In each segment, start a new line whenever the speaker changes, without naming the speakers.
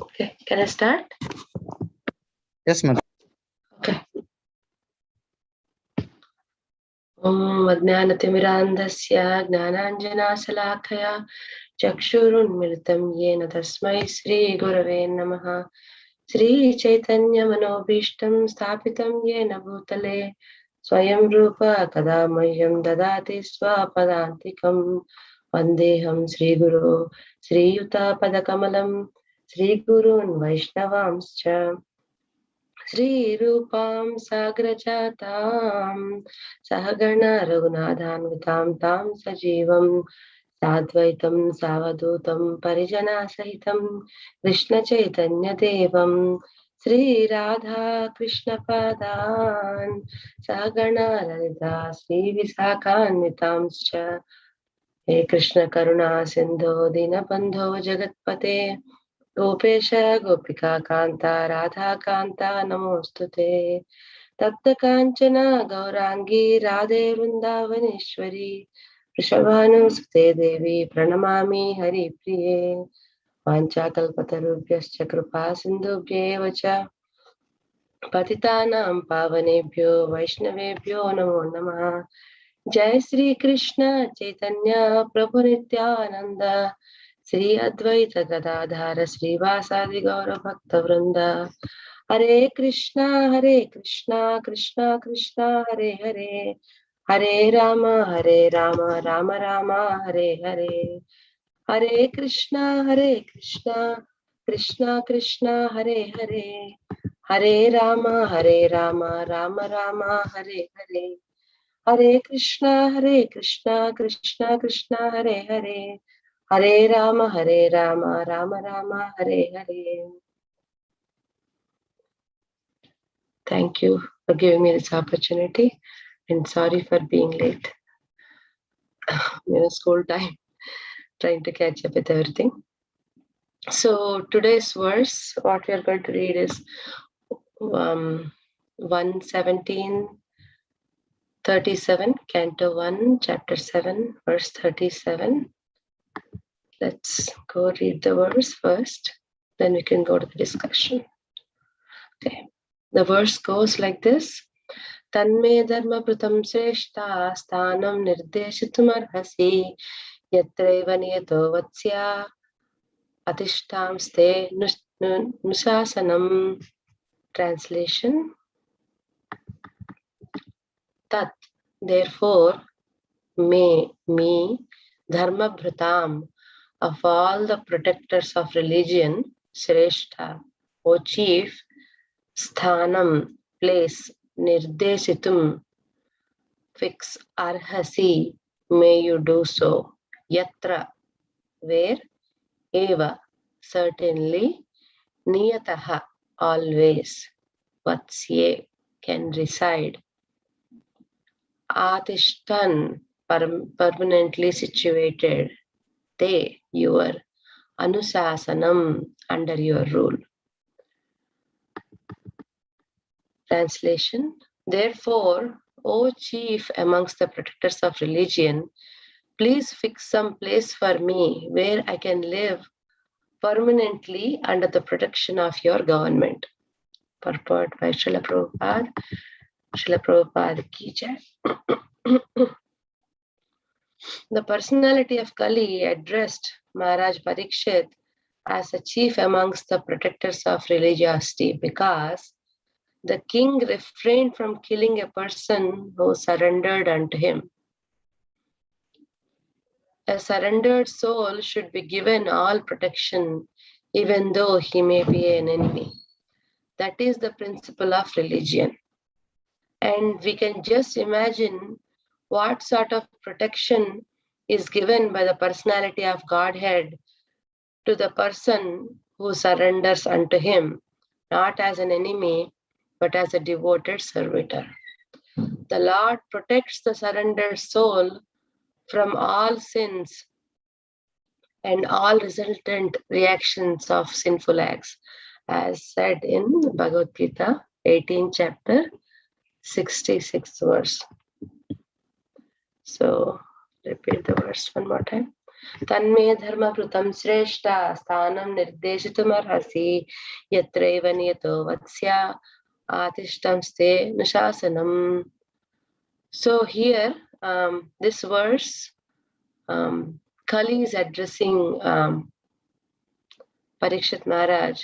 Okay, can I start?
Yes, ma'am.
Okay. Om Ajnanatimirandhasya Gnananjanashalakaya Chakshurunmilitam Yena Tasmai Shri Gurave Namaha Shri Chaitanya Manobhishtam Sthapitam Yena Bhutale Swayam Rupa Kadamahyam Dadati Swapadantikam Vandeham Shri Guru Shri Yuta Padakamalam Shri Gurun Vaishnavamscha Shri Rupam Sagrajatam Sahagana Raghunathanvitam Tam Sajivam Sadvaitam Savadutam Parijana Sahitam Krishna Chaitanya Devam Shri Radha Krishna Padan Sahagana Lalita Shri Visakhanvitamscha He Krishna Karuna Sindho Dinabandho Jagatpate Gopesh गोपिका कांता राधा कांता नमोस्तुते तप्त कांचन गौरांगी राधे वृंदावनेश्वरी वृषभानुसुते देवी प्रणमामि हरिप्रिये वाञ्छाकल्पतरुभ्यश्च कृपा सिन्धुभ्येव च पतितानां पावनेभ्यो वैष्णवेभ्यो नमो नमः जय श्री कृष्ण चैतन्य प्रभु नित्यानंद श्री अद्वैत गदाधर श्रीवासादि गौर भक्त वृंद हरे Krishna Krishna Krishna Hare Hare Hare Ram Ram Ram Hare Hare Hare Krishna Krishna Krishna Hare Hare Hare Ram Ram Ram Hare Hare Hare Krishna Krishna Krishna Hare Hare Hare Ram Ram Ram Hare Hare. Thank you for giving me this opportunity and sorry for being late. School time, trying to catch up with everything. So today's verse, what we are going to read is 1:17:37, Canto 1, Chapter 7, verse 37. Let's go read the verse first, then we can go to the discussion. Okay, the verse goes like this. Tanme dharma pratam shreshta sthanam nirdeshitum arhasi yatraiva niyato vatsya atishtam ste nusasanam. Translation. Tat, therefore, me, dharma bhratam, of all the protectors of religion, Shrestha, O chief, sthanam, place, nirdesitum, fix, arhasi, may you do so, yatra, where, eva, certainly, niyataha, always, vatsye, can reside, atishtan, permanently situated, te, your, anusasanam, under your rule. Translation. Therefore, O chief amongst the protectors of religion, please fix some place for me where I can live permanently under the protection of your government. Purport by Srila Prabhupada. Srila Prabhupada ki jai. The personality of Kali addressed Maharaj Parikshit as a chief amongst the protectors of religiosity because the king refrained from killing a person who surrendered unto him. A surrendered soul should be given all protection, even though he may be an enemy. That is the principle of religion. And we can just imagine what sort of protection is given by the personality of Godhead to the person who surrenders unto him, not as an enemy, but as a devoted servitor. The Lord protects the surrendered soul from all sins and all resultant reactions of sinful acts, as said in Bhagavad Gita, 18th chapter, 66th verse. So, repeat the verse one more time. Tanme dharma krutam shreshta sthanam nirdeshitum arhasi yatraiva niyato vatsya atishtam ste nusasanam. So here, this verse, Kali is addressing Parikshit Maharaj.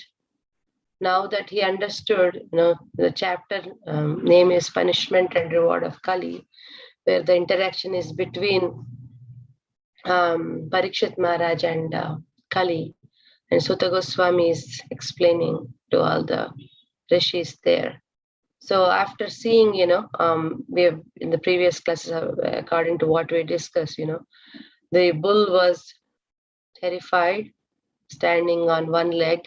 Now that he understood, the chapter name is Punishment and Reward of Kali, where the interaction is between Parikshit Maharaj and Kali, and Sutta Goswami is explaining to all the rishis there. So after seeing, we have in the previous classes, according to what we discussed, the bull was terrified, standing on one leg,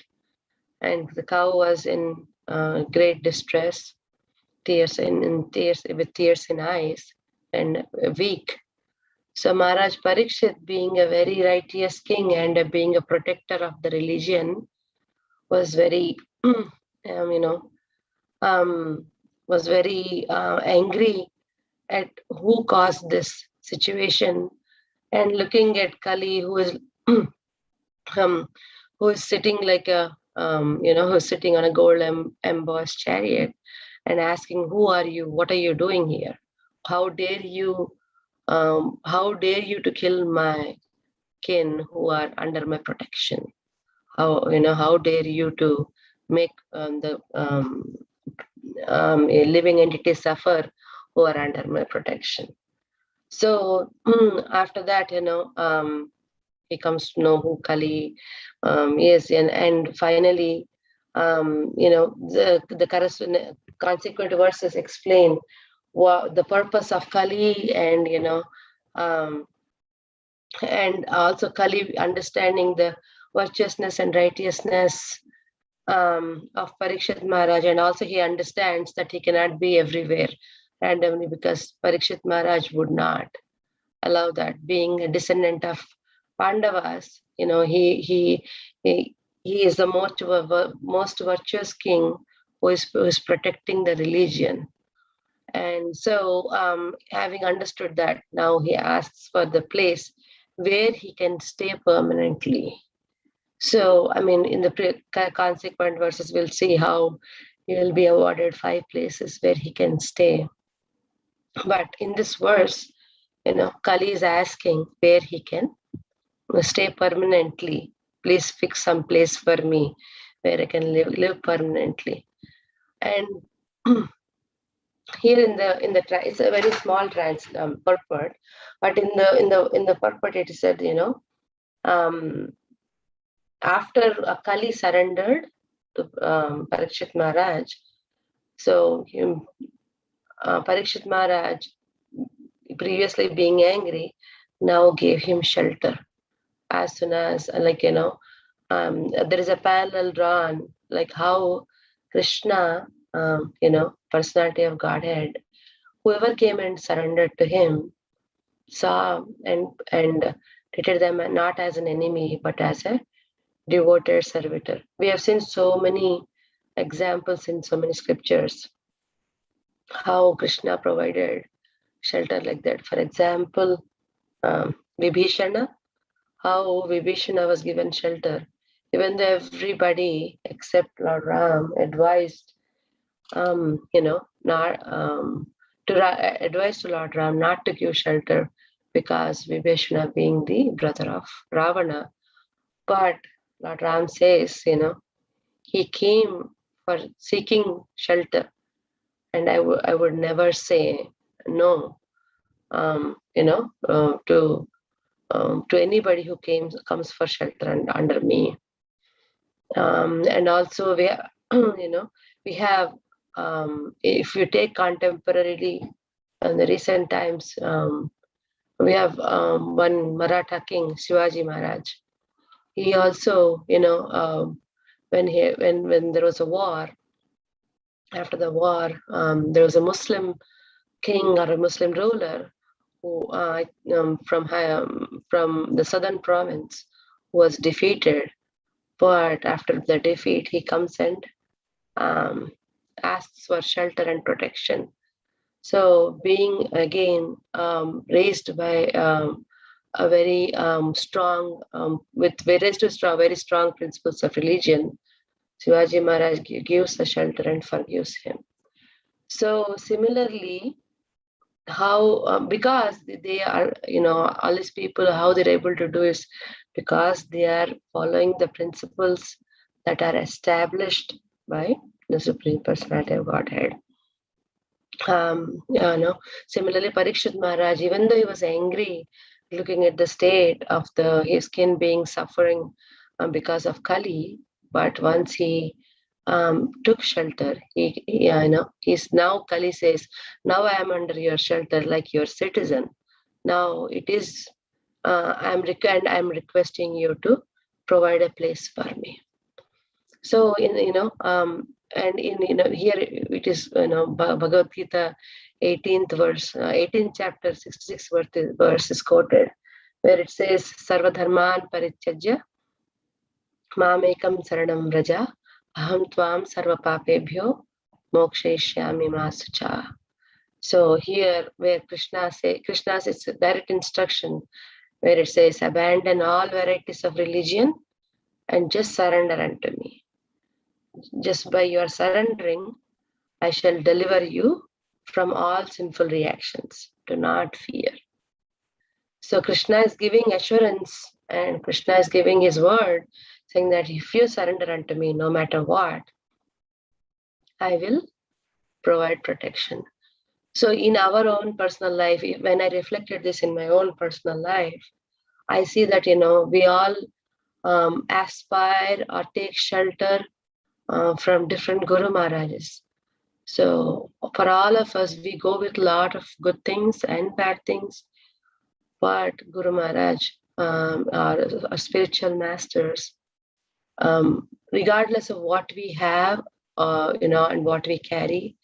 and the cow was in great distress, tears with tears in eyes, and weak. So Maharaj Parikshit, being a very righteous king and being a protector of the religion, was very, was very angry at who caused this situation, and looking at Kali, who is sitting like a, who's sitting on a gold embossed chariot, and asking, "Who are you? What are you doing here? How dare you? How dare you to kill my kin who are under my protection? How dare you to make a living entity suffer who are under my protection?" So after that, he comes to know who Kali is, and finally, the consequent verses explain what the purpose of Kali, and and also Kali understanding the virtuousness and righteousness of Parikshit Maharaj, and also he understands that he cannot be everywhere randomly, because Parikshit Maharaj would not allow that. Being a descendant of Pandavas, he is the most virtuous king who is protecting the religion. And so, having understood that, now he asks for the place where he can stay permanently. So, in the consequent verses, we'll see how he will be awarded 5 places where he can stay. But in this verse, Kali is asking where he can stay permanently. Please fix some place for me where I can live permanently. And here in the it's a very small purport, but in the purport it is said, after Kali surrendered to Parikshit Maharaj, so Parikshit Maharaj, previously being angry, now gave him shelter. As soon as, there is a parallel drawn, like how Krishna, personality of Godhead, whoever came and surrendered to him, saw and treated them not as an enemy, but as a devoted servitor. We have seen so many examples in so many scriptures how Krishna provided shelter like that. For example, Vibhishana, how Vibhishana was given shelter, even though everybody except Lord Ram advised, advised to Lord Ram not to give shelter, because Vibhishana being the brother of Ravana. But Lord Ram says, he came for seeking shelter, and I would never say no, to anybody who comes for shelter under me. And also we have, we have, if you take contemporarily in the recent times, we have one Maratha king, Shivaji Maharaj. He also, when there was a war, after the war, there was a Muslim king or a Muslim ruler who from the southern province was defeated. But after the defeat, he comes and asks for shelter and protection. So being again raised by a very strong, with very strong principles of religion, Shivaji Maharaj gives a shelter and forgives him. So similarly, how because they are, all these people, how they're able to do is because they are following the principles that are established by the Supreme Personality of Godhead. Similarly, Parikshit Maharaj, even though he was angry, looking at the state of his kin being suffering because of Kali, but once he took shelter, he's now, Kali says, now I am under your shelter like your citizen. Now it is, I'm requesting you to provide a place for me. So and in here it is, Bhagavad Gita 18th verse, 18th chapter 66 verse is quoted, where it says, Sarva dharman parityajya mamekam saranam vraja aham tvam sarva papebhyo mokshayishyami ma sucha. So here where Krishna says direct instruction, where it says, abandon all varieties of religion and just surrender unto me. Just by your surrendering, I shall deliver you from all sinful reactions. Do not fear. So Krishna is giving assurance, and Krishna is giving his word, saying that if you surrender unto me, no matter what, I will provide protection. So in our own personal life, when I reflected this in my own personal life, I see that, we all aspire or take shelter from different Guru Maharajas. So for all of us, we go with a lot of good things and bad things, but Guru Maharaj, our spiritual masters, regardless of what we have, and what we carry,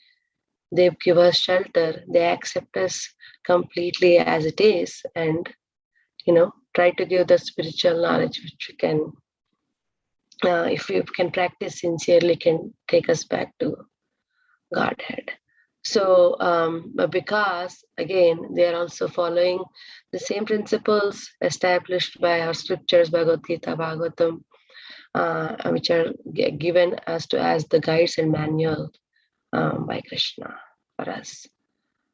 they give us shelter. They accept us completely as it is, and try to give the spiritual knowledge which we can, if we can practice sincerely, can take us back to Godhead. So, because again, they are also following the same principles established by our scriptures, Bhagavad Gita, Bhagavatam, which are given as the guides and manual by Krishna for us.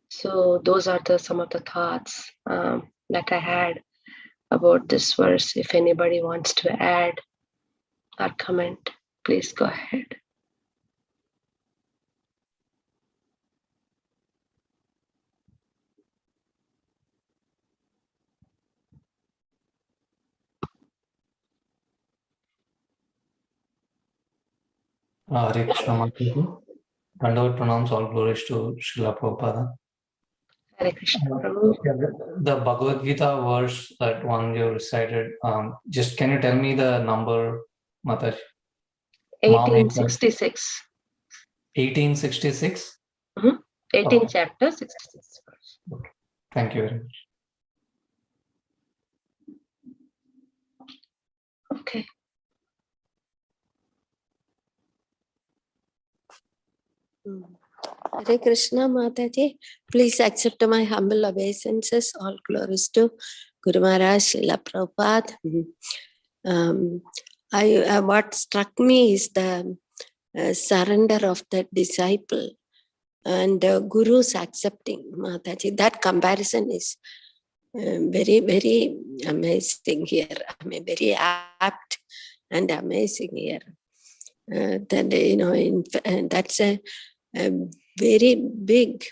So, those are some of the thoughts that I had about this verse. If anybody wants to add or comment, please go ahead.
Hare Krishna Mataji. Dandavat pranams, all glories to Srila Prabhupada.
Hare Krishna Prabhu.
The Bhagavad Gita verse, that one you recited, just can you tell me the number, Mataji?
1866.
1866?
18 chapter, 66 verse.
Okay. Thank you very much.
Okay.
Hare Krishna Mataji, please accept my humble obeisances. All glories to Guru Maharaj, Srila Prabhupada. What struck me is the surrender of the disciple and Guru's accepting, Mataji. That comparison is very, very amazing here. I mean, very apt and amazing here. That's a very big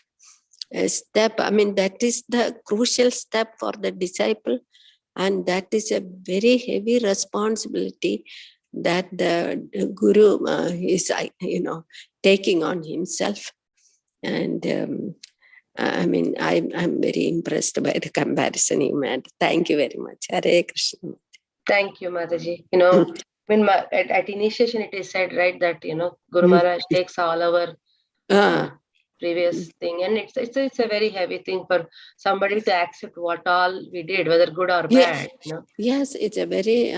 step. I mean, that is the crucial step for the disciple, and that is a very heavy responsibility that the Guru is, taking on himself. And I'm very impressed by the comparison you made. Thank you very much. Hare Krishna.
Thank you, Mataji. At initiation it is said, right, that Guru Maharaj takes all our previous thing, and it's a very heavy thing for somebody to accept what all we did, whether good or bad.
Yes, it's a very,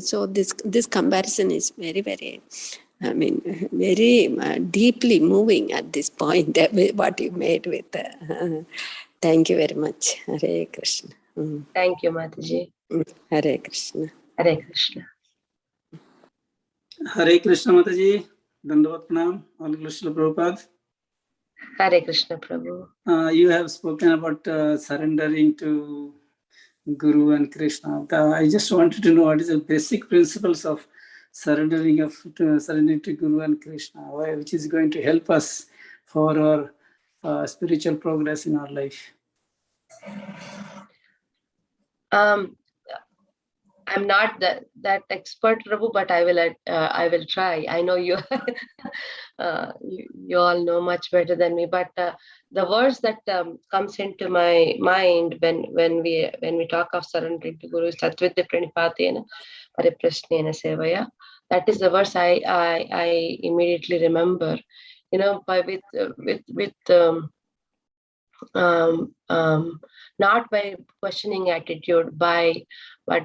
so this comparison is very, very, very deeply moving at this point, what you made with. Thank you very much. Hare Krishna. Mm.
Thank you, Mataji.
Hare Krishna.
Hare Krishna.
Hare Krishna Mataji, Dandavat Pranam, all Krishna Prabhupada.
Hare Krishna, Prabhu.
You have spoken about surrendering to Guru and Krishna. I just wanted to know what is the basic principles of surrendering to Guru and Krishna, which is going to help us for our spiritual progress in our life.
I'm not that expert, Prabhu, but I will try. I know you, you all know much better than me. But the words that comes into my mind when we talk of surrendering to Guru is Tatvidya Pranipatena Pariprashnena Sevaya. That is the verse I immediately remember. You know, not by questioning attitude, but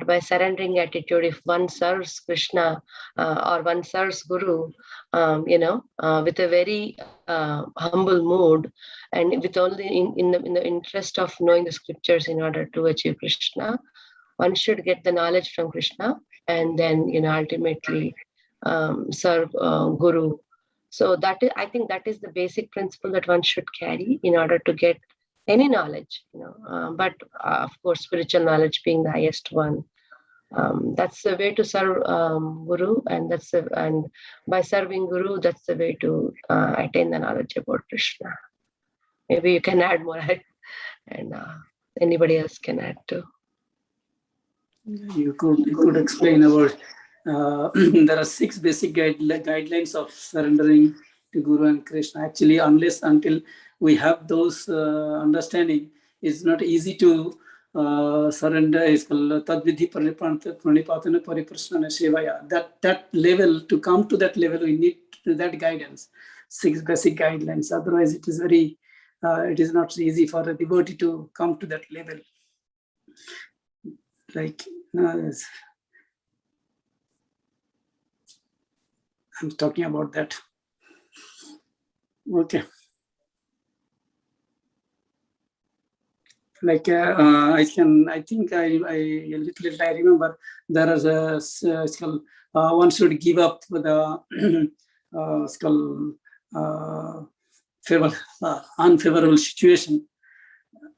by surrendering attitude. If one serves Krishna or one serves Guru, with a very humble mood, and with only in the interest of knowing the scriptures in order to achieve Krishna, one should get the knowledge from Krishna and then ultimately serve Guru. So I think that is the basic principle that one should carry in order to get any knowledge, but of course, spiritual knowledge being the highest one. That's the way to serve Guru, and by serving Guru, that's the way to attain the knowledge about Krishna. Maybe you can add more, and anybody else can add too.
You could explain about there are 6 basic guidelines of surrendering to Guru and Krishna. Actually, until we have those understanding, it's not easy to surrender. It's called Tadvidhi Pranipatana Pariprashnana Sevaya. That level, to come to that level, we need that guidance, 6 basic guidelines. Otherwise, it is not so easy for a devotee to come to that level. Like, I'm talking about that. Okay. Like I think I remember there is one should give up the unfavorable situation.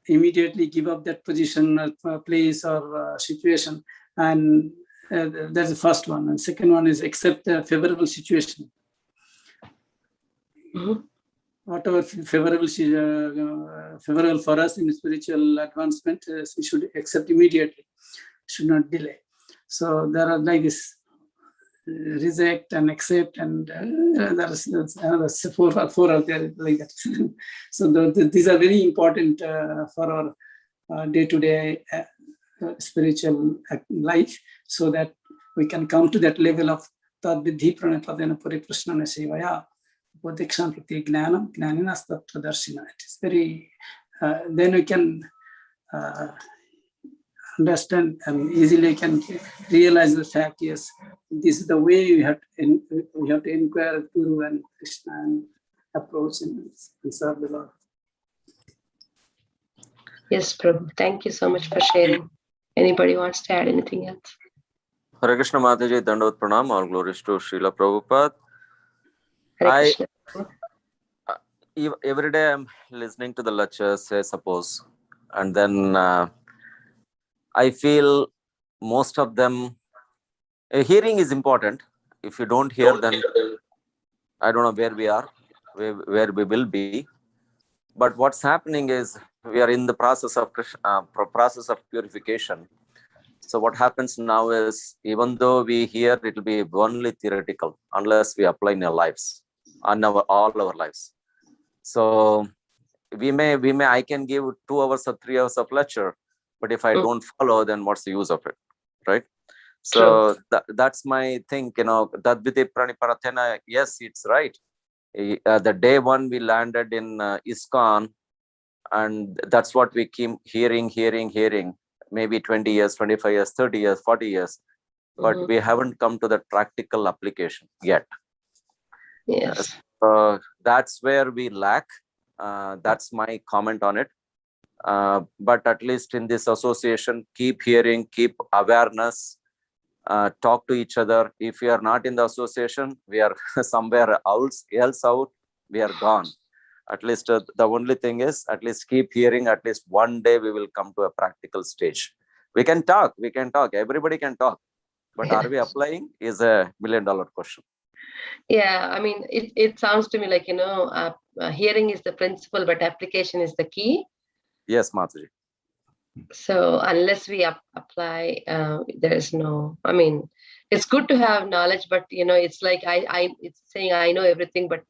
Immediately give up that position, place, or situation, and that's the first one. And second one is accept a favorable situation.
Mm-hmm.
Whatever favorable for us in spiritual advancement, we should accept immediately, should not delay. So there are like this reject and accept, and there is another four out there like that. So these are very important for our day-to-day spiritual life, so that we can come to that level of Tadvidhi Pranipatena Pariprashnana Sevaya. It is very, then we can understand and easily can realize the fact, yes, this is the way we have to inquire Guru and Krishna and approach and serve the Lord.
Yes, Prabhu. Thank you so much for sharing. Anybody wants to add anything else?
Hare Krishna Mataji, Dandavat Pranam, all glories to Srila Prabhupada.
Hare Krishna.
Every day I'm listening to the lectures, say suppose, and then I feel most of them, hearing is important. If you don't hear, then I don't know where we are, where we will be. But what's happening is we are in the process of purification. So what happens now is, even though we hear, it will be only theoretical unless we apply in our lives, all our lives. So I can give 2 hours or 3 hours of lecture, but if I don't follow, then what's the use of it, right? So that's my thing, Tadvidhi Pranipatena, yes, it's right. The day one we landed in ISKCON, and that's what we keep hearing, maybe 20 years, 25 years, 30 years, 40 years, but we haven't come to the practical application yet.
Yes.
That's where we lack. That's my comment on it. But at least in this association, keep hearing, keep awareness, talk to each other. If we are not in the association, we are somewhere else out, we are gone. At least the only thing is, at least keep hearing. At least one day we will come to a practical stage. We can talk, everybody can talk. But are we applying is $1 million question.
Yeah, I mean, it sounds to me like, hearing is the principle, but application is the key.
Yes, Mathaji.
So unless we apply, there is no, I mean, it's good to have knowledge, but, it's like, it's saying I know everything, but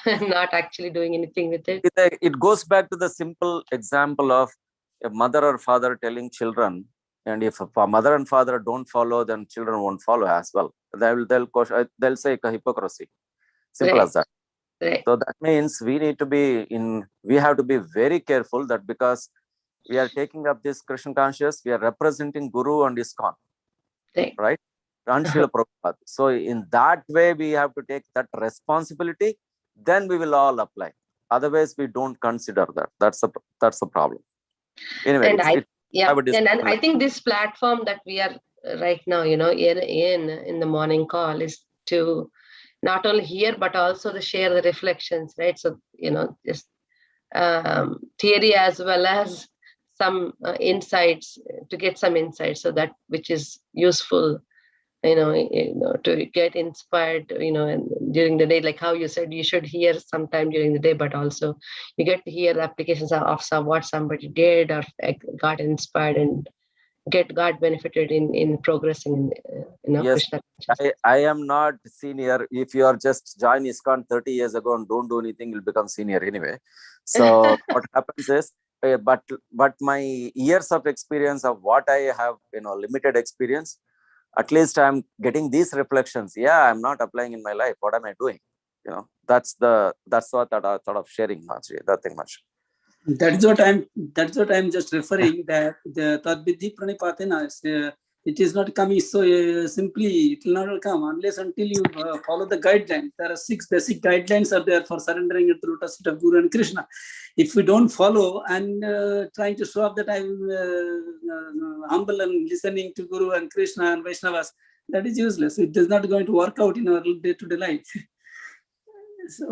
not actually doing anything with it.
It goes back to the simple example of a mother or father telling children, and if a mother and father don't follow, then children won't follow as well. They'll say hypocrisy. Simple as that.
Right.
So that means we have to be very careful that because we are taking up this Krishna conscious, we are representing Guru and ISKCON, right? And Srila Prabhupada. So in that way, we have to take that responsibility. Then we will all apply. Otherwise, we don't consider that. That's the problem. Anyway,
and I think this platform that we are right now, in the morning call is to not only hear but also to share the reflections, right? So just theory as well as some insights, to get some insights, so that which is useful, to get inspired, and during the day, like how you said, you should hear sometime during the day, but also you get to hear the applications of what somebody did or got inspired and got benefited in progressing in
yes,
Krishna.
I am not senior. If you are just join ISKCON 30 years ago and don't do anything, you'll become senior anyway. So what happens is, but my years of experience of what I have, limited experience, at least I'm getting these reflections. Yeah, I'm not applying in my life. What am I doing? That's what I thought of sharing, Mathaji. Nothing much.
That's what I'm just referring, that the Tadvidhi Pranipatena, it is not coming so simply. It will not come unless until you follow the guidelines. There are 6 basic guidelines are there for surrendering at the lotus feet of Guru and Krishna. If we don't follow and trying to show up that I'm humble and listening to Guru and Krishna and Vaishnavas, that is useless. It is not going to work out in our day-to-day life. So,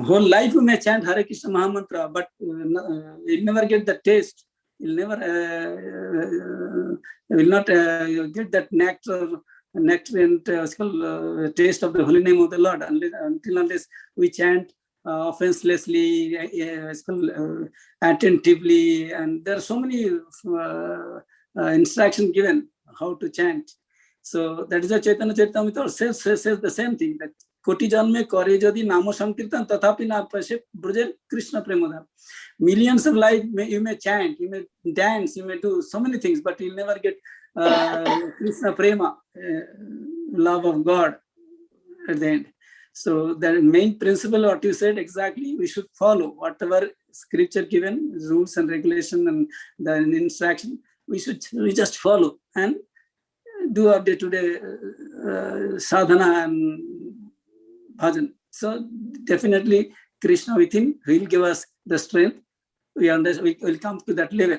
whole life we may chant Hare Krishna Mahamantra, but you'll never get the taste. You'll never will not get that nectarine taste of the holy name of the Lord unless we chant offenselessly, attentively, and there are so many instructions given how to chant. So that is why Chaitanya Charitamrita says the same thing, that Koti janme kore jodi namo sankirtan tathapi na pashe bruje Krishna premadhar. Millions of life you may chant, you may dance, you may do so many things, but you'll never get Krishna prema, love of God at the end. So the main principle, what you said exactly, we should follow whatever scripture given, rules and regulation and the instruction. We just follow and do our day-to-day sadhana and bhajan. So definitely Krishna within will give us the strength. We will come to that level.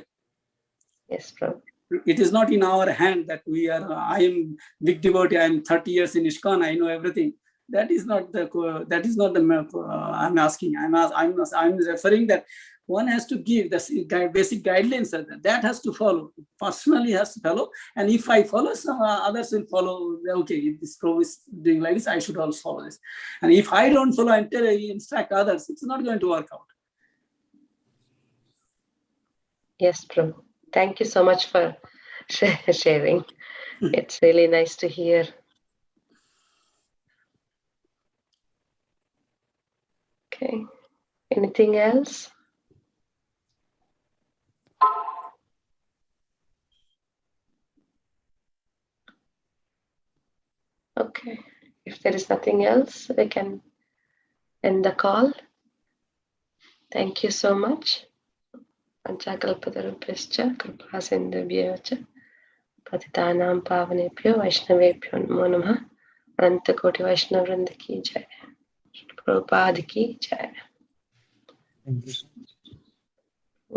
Yes, Prabhu.
It is not in our hand that I am big devotee, I am 30 years in ISKCON, I know everything. That is not the I'm asking. I'm referring that one has to give the basic guidelines that has to follow. Personally has to follow. And if I follow, some others will follow. Okay, if this Prabhu is doing like this, I should also follow this. And if I don't follow and instruct others, it's not going to work out.
Yes, Prabhu. Thank you so much for sharing. It's really nice to hear. Okay. Anything else? Okay. If there is nothing else, we can end the call. Thank you so much. Panchakalpatarubhyascha kripasindhubhyo cha patitanam pavanebhyo vaishnavebhyo namo namah. Ananta Koti Vaishnava Vrinda ki jai. Prabhupada ki jai.
Thank you.